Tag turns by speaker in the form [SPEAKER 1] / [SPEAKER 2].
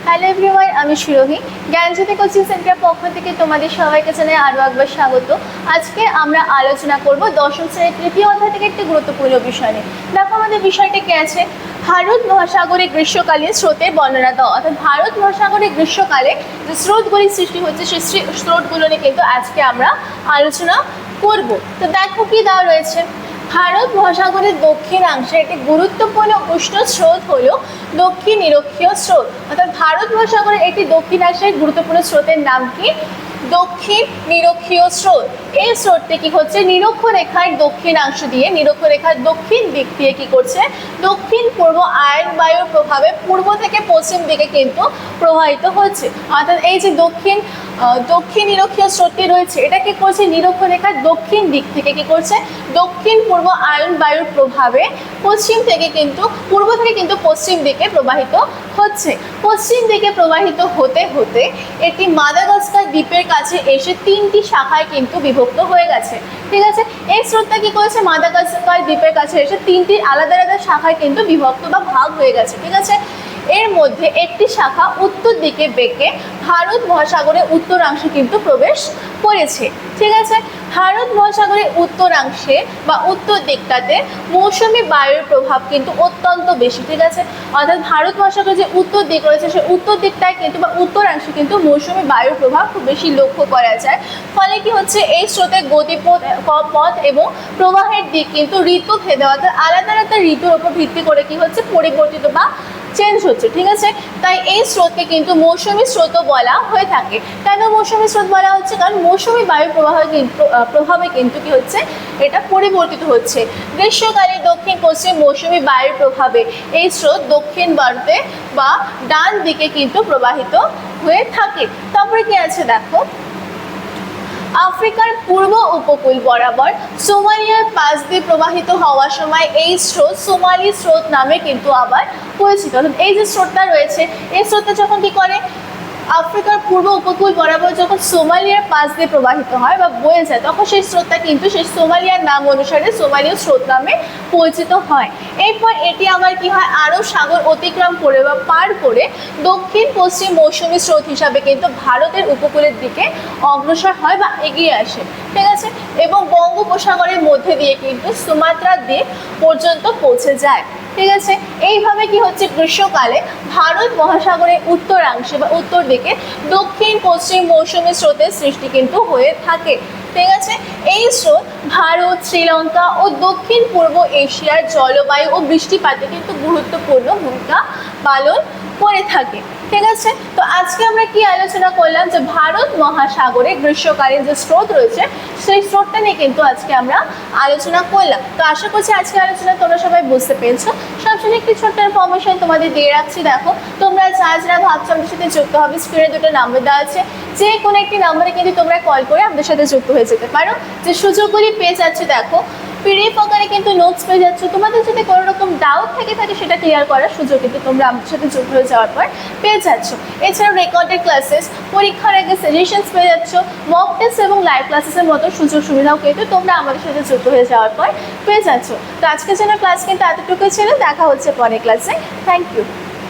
[SPEAKER 1] Hello everyone, আমি সুরভি। জ্ঞানজ্যোতি coaching সেন্টারের পক্ষ থেকে তোমাদের সবাইকে জানাই আরও একবার স্বাগত। আজকে আমরা আলোচনা করব দশম শ্রেণীর তৃতীয় অধ্যায় থেকে একটি গুরুত্বপূর্ণ বিষয় নিয়ে। দেখো, আমাদের বিষয়টা কি আছে? ভারত মহাসাগরে গ্রীষ্মকালীন স্রোতের বর্ণনা দাও। অর্থাৎ ভারত মহাসাগরে গ্রীষ্মকালে যে স্রোতগুলির সৃষ্টি হচ্ছে সেই স্রোতগুলো নিয়ে কিন্তু আজকে আমরা আলোচনা করব। তো দেখো কি দেওয়া রয়েছে। ভারত মহাসাগরের দক্ষিণাংশে একটি গুরুত্বপূর্ণ উষ্ণ স্রোত হলো দক্ষিণ নিরক্ষীয় স্রোত। অর্থাৎ ভারত মহাসাগরের একটি দক্ষিণাংশের গুরুত্বপূর্ণ স্রোতের নাম কি? দক্ষিণ নিরক্ষীয় স্রোত। এই স্রোতটি কি হচ্ছে? নিরক্ষরেখার দক্ষিণাংশ দিয়ে, নিরক্ষরেখার দক্ষিণ দিক দিয়ে কি করছে? দক্ষিণ পূর্ব আয়ন বায়ুর প্রভাবে পূর্ব থেকে পশ্চিম দিকে কিন্তু প্রবাহিত হচ্ছে। অর্থাৎ এই যে দক্ষিণ নিরক্ষীয় স্রোতটি রয়েছে, এটা কি করছে? নিরক্ষরেখার দক্ষিণ দিক থেকে কি করছে? দক্ষিণ পূর্ব আয়ন বায়ুর প্রভাবে পশ্চিম থেকে কিন্তু পূর্ব থেকে কিন্তু পশ্চিম দিকে প্রবাহিত হচ্ছে। পশ্চিম দিকে প্রবাহিত হতে হতে এটি মাদাগাস্কার দ্বীপের কাছে এসে তিনটি শাখায় কিন্তু বিভক্ত হয়ে গেছে। ঠিক আছে, এই স্রোতটা কি করেছে? মাদাগাস্কার দ্বীপের কাছে এসে তিনটি আলাদা আলাদা শাখায় কিন্তু বিভক্ত বা ভাগ হয়ে গেছে। ঠিক আছে, এর মধ্যে একটি শাখা উত্তর দিকে বেঁকে ভারত মহাসাগরের উত্তরাংশে কিন্তু প্রবেশ করেছে। ঠিক আছে, ভারত মহাসাগরের উত্তরাংশে বা উত্তর দিকটাতে মৌসুমী বায়ুর প্রভাব কিন্তু অত্যন্ত বেশি। ঠিক আছে, অর্থাৎ ভারত মহাসাগরের যে উত্তর দিক রয়েছে সেই উত্তর দিকটায় কিন্তু বা উত্তরাংশে কিন্তু মৌসুমী বায়ুর প্রভাব খুব বেশি লক্ষ্য করা যায়। ফলে কি হচ্ছে? এই স্রোতের গতিপথ এবং প্রবাহের দিক কিন্তু ঋতু ভেদে, অর্থাৎ আলাদা আলাদা ঋতুর উপর ভিত্তি করে কি হচ্ছে? পরিবর্তিত বা চেঞ্জ হচ্ছে। ঠিক আছে, তাই এই স্রোতকে কিন্তু মৌসুমী স্রোতও বলা হয়ে থাকে। কেন মৌসুমী স্রোত বলা হচ্ছে? কারণ মৌসুমী বায়ুর প্রভাবে কিন্তু কি হচ্ছে? এটা পরিবর্তিত হচ্ছে। গ্রীষ্মকালে দক্ষিণ পশ্চিম মৌসুমী বায়ুর প্রভাবে এই স্রোত দক্ষিণ ভারতে বা ডান দিকে কিন্তু প্রবাহিত হয়ে থাকে। তারপরে কি আছে দেখো, আফ্রিকার পূর্ব উপকূল বরাবর সোমালিয়ার পাশ দিয়ে প্রবাহিত হওয়ার সময় এই স্রোত সোমালি স্রোত নামে কিন্তু আবার পরিচিত। এই যে স্রোতটা রয়েছে, এই স্রোতটা যখন কি করে? আফ্রিকার পূর্ব উপকূল বরাবর যখন সোমালিয়ার পাশ দিয়ে প্রবাহিত হয় বা বয়ে যায়, তখন সেই স্রোতটা কিন্তু সেই সোমালিয়ার নাম অনুসারে সোমালীয় স্রোত নামে পরিচিত হয়। এরপর এটি আবার কি হয়? আরব সাগর অতিক্রম করে বা পার করে দক্ষিণ পশ্চিম মৌসুমী স্রোত হিসাবে কিন্তু ভারতের উপকূলের দিকে অগ্রসর হয় বা এগিয়ে আসে। ঠিক আছে, এবং বঙ্গোপসাগরের মধ্যে দিয়ে কিন্তু সুমাত্রা দ্বীপ পর্যন্ত পৌঁছে যায়। ঠিক আছে, এইভাবে কি হচ্ছে? গ্রীষ্মকালে ভারত মহাসাগরের উত্তরাংশে বা উত্তর দিকে দক্ষিণ পশ্চিম মৌসুমী স্রোতের সৃষ্টি কিন্তু হয়ে থাকে। ঠিক আছে, এই স্রোত ভারত, শ্রীলঙ্কা ও দক্ষিণ পূর্ব এশিয়ার জলবায়ু ও বৃষ্টিপাতে কিন্তু গুরুত্বপূর্ণ ভূমিকা পালন করে থাকে। ঠিক আছে, তো আজকে আমরা কি আলোচনা করলাম? যে ভারত মহাসাগরে গ্রীষ্মকালীন যে স্রোত রয়েছে সেই স্রোতটা নিয়ে কিন্তু আজকে আমরা আলোচনা করলাম। তো আশা করছি আজকে আলোচনা তোমরা সবাই বুঝতে পেরেছো। সবসময় একটি ছোট্ট ইনফরমেশন তোমাদের দিয়ে রাখছি। দেখো, তোমরা যারা ভাবছো আমাদের সাথে যুক্ত হবে, স্ক্রিনে দুটো নাম্বার দেওয়া আছে, যে কোনো একটি নাম্বারে কিন্তু তোমরা কল করে আমাদের সাথে যুক্ত হয়ে যেতে পারো। যে সুযোগগুলি পেয়ে যাচ্ছে, দেখো পিডিএফ আকারে কিন্তু নোটস পেয়ে যাচ্ছ। তোমাদের যদি কোনো রকম ডাউট থেকে থাকে সেটা ক্লিয়ার করার সুযোগ কিন্তু তোমরা আমাদের সাথে যুক্ত হয়ে যাওয়ার পর পেয়ে যাচ্ছ। এছাড়াও রেকর্ডেড ক্লাসেস, পরীক্ষার আগে সাজেশনস পেয়ে যাচ্ছ, মক টেস্ট এবং লাইভ ক্লাসেসের মতো সুযোগ সুবিধাও কিন্তু তোমরা আমাদের সাথে যুক্ত হয়ে যাওয়ার পর পেয়ে যাচ্ছ। তো আজকের জন্য ক্লাস কিন্তু এতটুকুই ছিল। দেখা হচ্ছে পরের ক্লাসে। Thank you.